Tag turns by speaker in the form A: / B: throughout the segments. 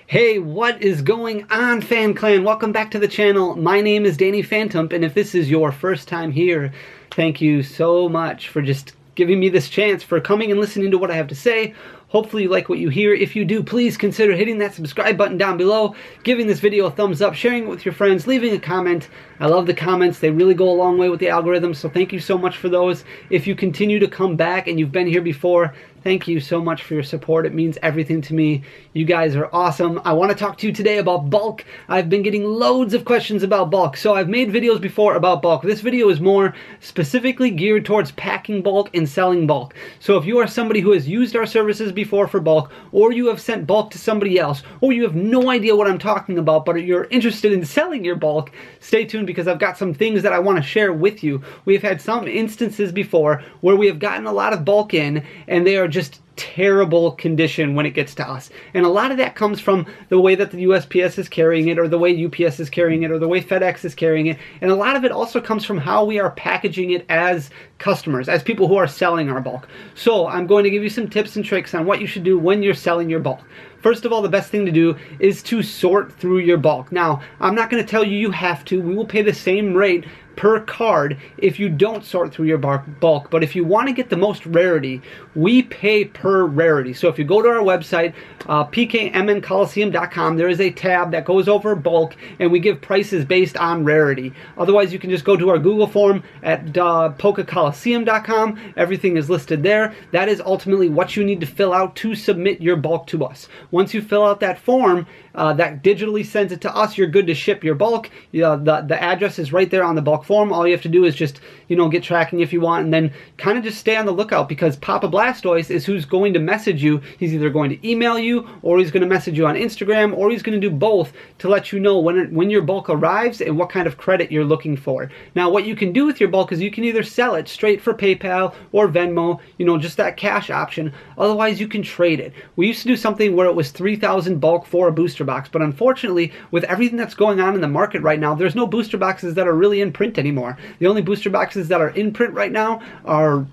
A: Hey, what is going on, Fan Clan? Welcome back to the channel. My name is Danny Phantom, and if this is your first time here, thank you so much for just giving me this chance, for coming and listening to what I have to say. Hopefully you like what you hear. If you do, please consider hitting that subscribe button down below, giving this video a thumbs up, sharing it with your friends, leaving a comment. I love the comments. They really go a long way with the algorithm, so thank you so much for those. If you continue to come back and you've been here before, thank you so much for your support. It means everything to me. You guys are awesome. I want to talk to you today about bulk. I've been getting loads of questions about bulk. So I've made videos before about bulk. This video is more specifically geared towards packing bulk and selling bulk. So if you are somebody who has used our services before for bulk, or you have sent bulk to somebody else, or you have no idea what I'm talking about, but you're interested in selling your bulk, stay tuned because I've got some things that I want to share with you. We've had some instances before where we have gotten a lot of bulk in and they are just terrible condition when it gets to us. And a lot of that comes from the way that the USPS is carrying it, or the way UPS is carrying it, or the way FedEx is carrying it. And a lot of it also comes from how we are packaging it as customers, as people who are selling our bulk. So I'm going to give you some tips and tricks on what you should do when you're selling your bulk. First of all, the best thing to do is to sort through your bulk. Now, I'm not going to tell you you have to. We will pay the same rate per card if you don't sort through your bulk. But if you want to get the most rarity, we pay per rarity. So if you go to our website, pkmncolosseum.com, there is a tab that goes over bulk, and we give prices based on rarity. Otherwise, you can just go to our Google form at pkcolosseum.com. Everything is listed there. That is ultimately what you need to fill out to submit your bulk to us. Once you fill out that form, that digitally sends it to us, you're good to ship your bulk. The address is right there on the bulk form. All you have to do is just, get tracking if you want, and then kind of just stay on the lookout, because Papa Blastoise is who's going to message you. He's either going to email you, or he's going to message you on Instagram, or he's going to do both to let you know when your bulk arrives and what kind of credit you're looking for. Now, what you can do with your bulk is you can either sell it straight for PayPal or Venmo, just that cash option. Otherwise, you can trade it. We used to do something where it was 3,000 bulk for a booster box, but unfortunately, with everything that's going on in the market right now, there's no booster boxes that are really in print anymore. The only booster boxes that are in print right now are,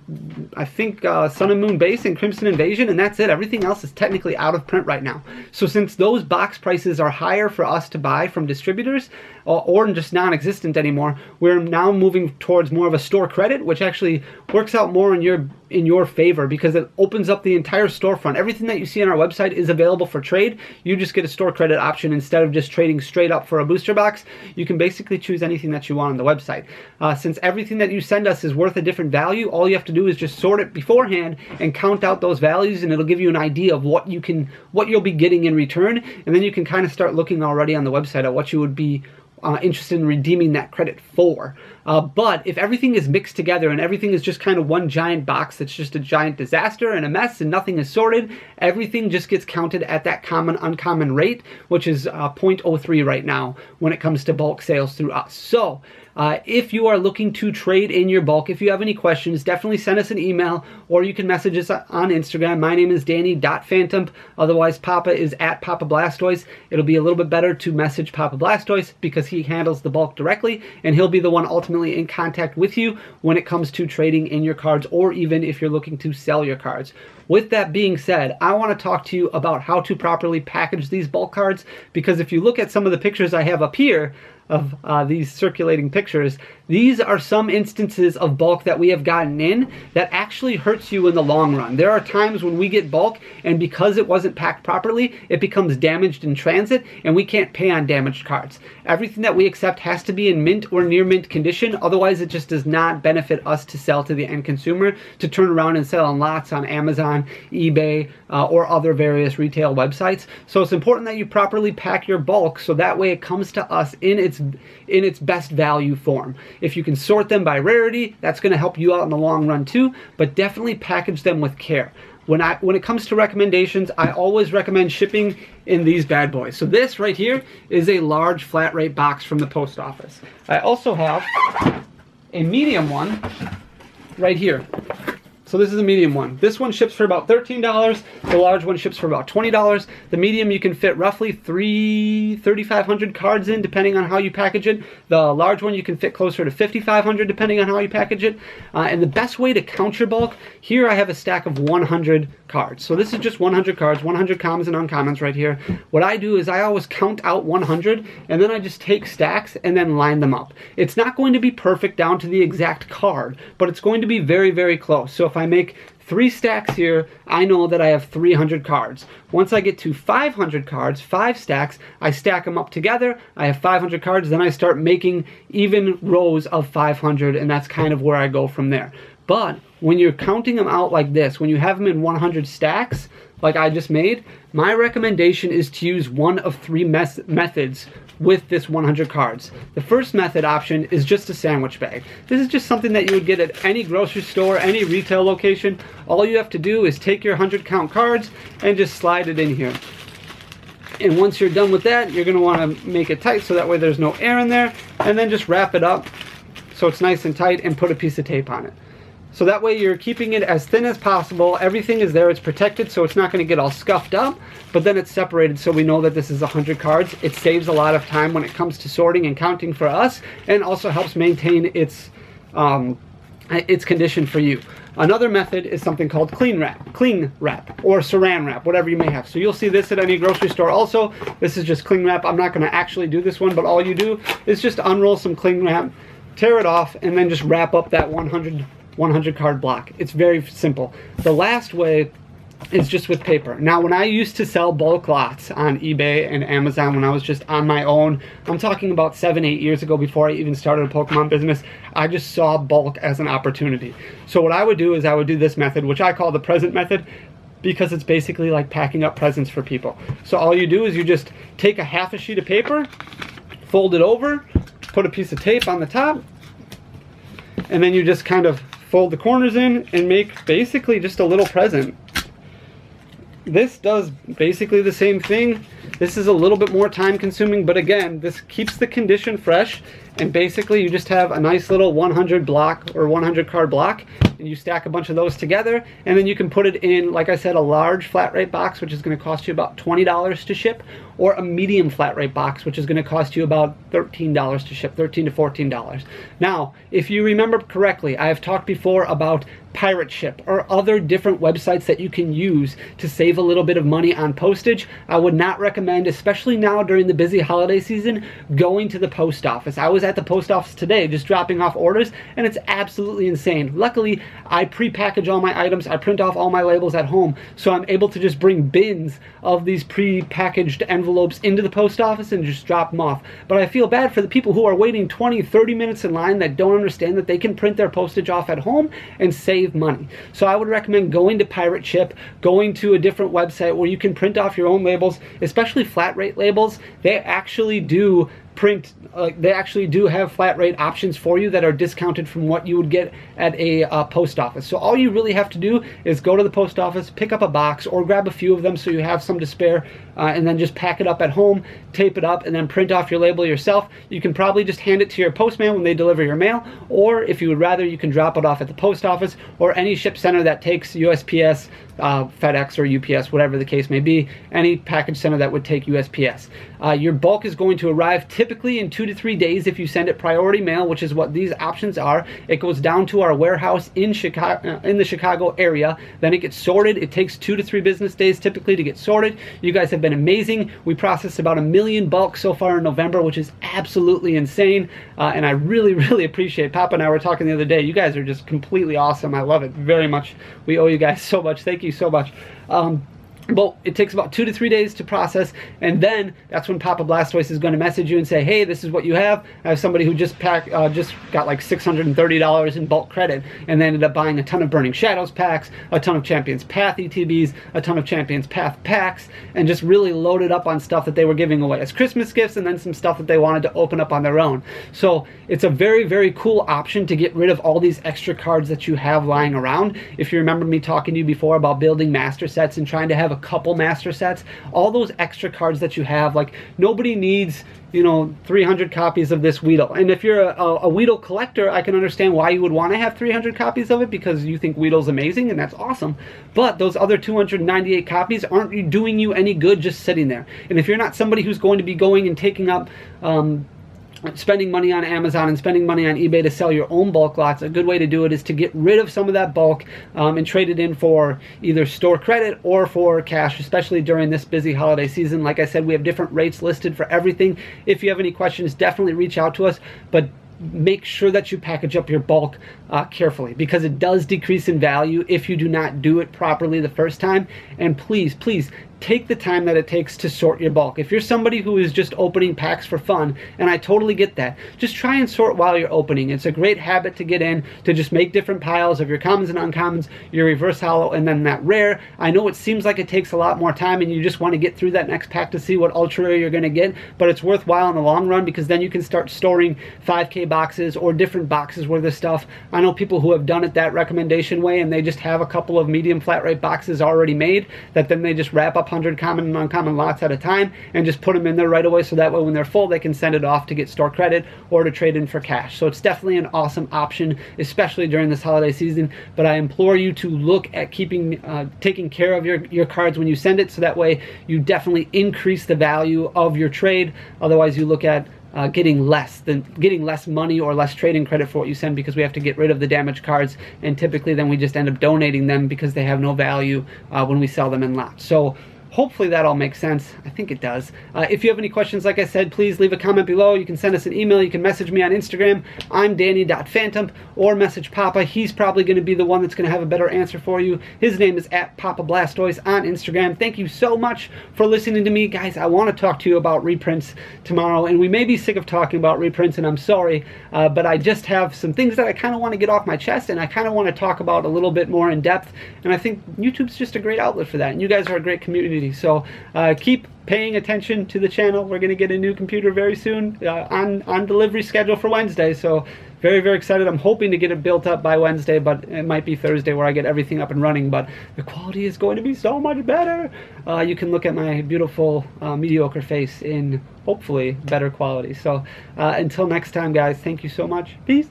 A: I think, Sun and Moon Base and Crimson Invasion, and that's it. Everything else is technically out of print right now. So since those box prices are higher for us to buy from distributors, or just non-existent anymore, we're now moving towards more of a store credit, which actually works out more in your favor, because it opens up the entire storefront. Everything that you see on our website is available for trade. You just get a store credit option instead of just trading straight up for a booster box. You can basically choose anything that you want on the website. Since everything that you send us is worth a different value, all you have to do is just sort it beforehand and count out those values, and it'll give you an idea of what you'll be getting in return, and then you can kind of start looking already on the website at what you would be interested in redeeming that credit for. But if everything is mixed together and everything is just kind of one giant box that's just a giant disaster and a mess and nothing is sorted, everything just gets counted at that common uncommon rate, which is 0.03 right now when it comes to bulk sales through us. So if you are looking to trade in your bulk, if you have any questions, definitely send us an email, or you can message us on Instagram. My name is Danny.Phantom. Otherwise, Papa is at Papa Blastoise. It'll be a little bit better to message Papa Blastoise because he handles the bulk directly, and he'll be the one ultimately in contact with you when it comes to trading in your cards, or even if you're looking to sell your cards. With that being said, I want to talk to you about how to properly package these bulk cards, because if you look at some of the pictures I have up here of these circulating pictures, these are some instances of bulk that we have gotten in that actually hurts you in the long run. There are times when we get bulk, and because it wasn't packed properly, it becomes damaged in transit, and we can't pay on damaged cards. Everything that we accept has to be in mint or near mint condition. Otherwise, it just does not benefit us to sell to the end consumer, to turn around and sell on lots on Amazon, eBay, or other various retail websites. So it's important that you properly pack your bulk, so that way it comes to us in its best value form. If you can sort them by rarity, that's going to help you out in the long run too, but definitely package them with care. When it comes to recommendations, I always recommend shipping in these bad boys. So this right here is a large flat rate box from the post office. I also have a medium one right here. So this is a medium one. This one ships for about $13. The large one ships for about $20. The medium, you can fit roughly 3,500 cards in, depending on how you package it. The large one, you can fit closer to 5,500, depending on how you package it. And the best way to count your bulk, here I have a stack of 100 cards. So this is just 100 cards, 100 commons and uncommons right here. What I do is I always count out 100, and then I just take stacks and then line them up. It's not going to be perfect down to the exact card, but it's going to be very, very close. So if I make 3 stacks here, I know that I have 300 cards. Once I get to 500 cards, 5 stacks, I stack them up together. I have 500 cards, then I start making even rows of 500, and that's kind of where I go from there. But when you're counting them out like this, when you have them in 100 stacks, like I just made, my recommendation is to use one of 3 methods with this 100 cards. The first method option is just a sandwich bag. This is just something that you would get at any grocery store, any retail location. All you have to do is take your 100 count cards and just slide it in here. And once you're done with that, you're going to want to make it tight so that way there's no air in there, and then just wrap it up so it's nice and tight and put a piece of tape on it. So that way you're keeping it as thin as possible. Everything is there, it's protected, so it's not going to get all scuffed up, but then it's separated so we know that this is 100 cards. It saves a lot of time when it comes to sorting and counting for us, and also helps maintain its condition for you. Another method is something called cling wrap, or saran wrap, whatever you may have. So you'll see this at any grocery store also. This is just cling wrap. I'm not going to actually do this one, but all you do is just unroll some cling wrap, tear it off, and then just wrap up that 100 card block. It's very simple. The last way is just with paper. Now, when I used to sell bulk lots on eBay and Amazon when I was just on my own, I'm talking about 7-8 years ago before I even started a Pokemon business, I just saw bulk as an opportunity. So what I would do is I would do this method, which I call the present method, because it's basically like packing up presents for people. So all you do is you just take a half a sheet of paper, fold it over, put a piece of tape on the top, and then you just kind of fold the corners in and make basically just a little present. This does basically the same thing. This is a little bit more time consuming, but again, this keeps the condition fresh, and basically you just have a nice little 100 block or 100 card block, and you stack a bunch of those together, and then you can put it in, like I said, a large flat rate box, which is going to cost you about $20 to ship, or a medium flat rate box, which is going to cost you about $13 to ship, $13 to $14. Now, if you remember correctly, I have talked before about Pirate Ship or other different websites that you can use to save a little bit of money on postage. I would not recommend, especially now during the busy holiday season, going to the post office. I was at the post office today just dropping off orders, and it's absolutely insane. Luckily, I pre-package all my items. I print off all my labels at home, so I'm able to just bring bins of these pre-packaged envelopes into the post office and just drop them off. But I feel bad for the people who are waiting 20-30 minutes in line that don't understand that they can print their postage off at home and save money. So I would recommend going to Pirate Ship, going to a different website where you can print off your own labels, especially flat rate labels. They actually do print, they actually do have flat rate options for you that are discounted from what you would get at a post office. So all you really have to do is go to the post office, pick up a box, or grab a few of them so you have some to spare, and then just pack it up at home, tape it up, and then print off your label yourself. You can probably just hand it to your postman when they deliver your mail, or if you would rather, you can drop it off at the post office or any ship center that takes USPS, FedEx, or UPS, whatever the case may be, any package center that would take USPS. Your bulk is going to arrive typically in 2 to 3 days if you send it priority mail, which is what these options are. It goes down to our warehouse in Chicago, in the Chicago area. Then it gets sorted. It takes 2 to 3 business days typically to get sorted. You guys have been amazing. We processed about 1 million bulk so far in November, which is absolutely insane. And I really, really appreciate. Papa and I were talking the other day. You guys are just completely awesome. I love it very much. We owe you guys so much. Thank you so much. But it takes about 2 to 3 days to process, and then that's when Papa Blastoise is going to message you and say, hey, this is what you have. I have somebody who just got like $630 in bulk credit, and they ended up buying a ton of Burning Shadows packs, a ton of Champions Path ETBs, a ton of Champions Path packs, and just really loaded up on stuff that they were giving away as Christmas gifts, and then some stuff that they wanted to open up on their own. So it's a very, very cool option to get rid of all these extra cards that you have lying around. If you remember me talking to you before about building master sets and trying to have a couple master sets, all those extra cards that you have, like nobody needs, you know, 300 copies of this Weedle. And if you're a Weedle collector, I can understand why you would want to have 300 copies of it, because you think Weedle's amazing, and that's awesome. But those other 298 copies aren't doing you any good just sitting there. And if you're not somebody who's going to be going and taking up spending money on Amazon and spending money on eBay to sell your own bulk lots, a good way to do it is to get rid of some of that bulk and trade it in for either store credit or for cash, especially during this busy holiday season. Like I said, we have different rates listed for everything. If you have any questions, definitely reach out to us, but make sure that you package up your bulk carefully, because it does decrease in value if you do not do it properly the first time. And please, please take the time that it takes to sort your bulk. If you're somebody who is just opening packs for fun, and I totally get that, just try and sort while you're opening. It's a great habit to get in, to just make different piles of your commons and uncommons, your reverse hollow, and then that rare. I know it seems like it takes a lot more time and you just want to get through that next pack to see what ultra rare you're going to get, but it's worthwhile in the long run, because then you can start storing 5K boxes or different boxes worth of stuff. I know people who have done it that recommendation way, and they just have a couple of medium flat rate boxes already made that then they just wrap up 100 common and uncommon lots at a time and just put them in there right away, so that way when they're full they can send it off to get store credit or to trade in for cash. So it's definitely an awesome option, especially during this holiday season. But I implore you to look at taking care of your cards when you send it, so that way you definitely increase the value of your trade. Otherwise you look at getting less money or less trading credit for what you send, because we have to get rid of the damaged cards, and typically then we just end up donating them because they have no value when we sell them in lots. So hopefully that all makes sense. I think it does. If you have any questions, like I said, please leave a comment below. You can send us an email. You can message me on Instagram. I'm Danny.Phantom, or message Papa. He's probably going to be the one that's going to have a better answer for you. His name is @PapaBlastoise on Instagram. Thank you so much for listening to me. Guys, I want to talk to you about reprints tomorrow, and we may be sick of talking about reprints, and I'm sorry, but I just have some things that I kind of want to get off my chest, and I kind of want to talk about a little bit more in depth, and I think YouTube's just a great outlet for that, and you guys are a great community. So keep paying attention to the channel. We're going to get a new computer very soon, on delivery schedule for Wednesday. So very, very excited. I'm hoping to get it built up by Wednesday, but it might be Thursday where I get everything up and running. But the quality is going to be so much better. You can look at my beautiful mediocre face in hopefully better quality. So until next time, guys, thank you so much. Peace.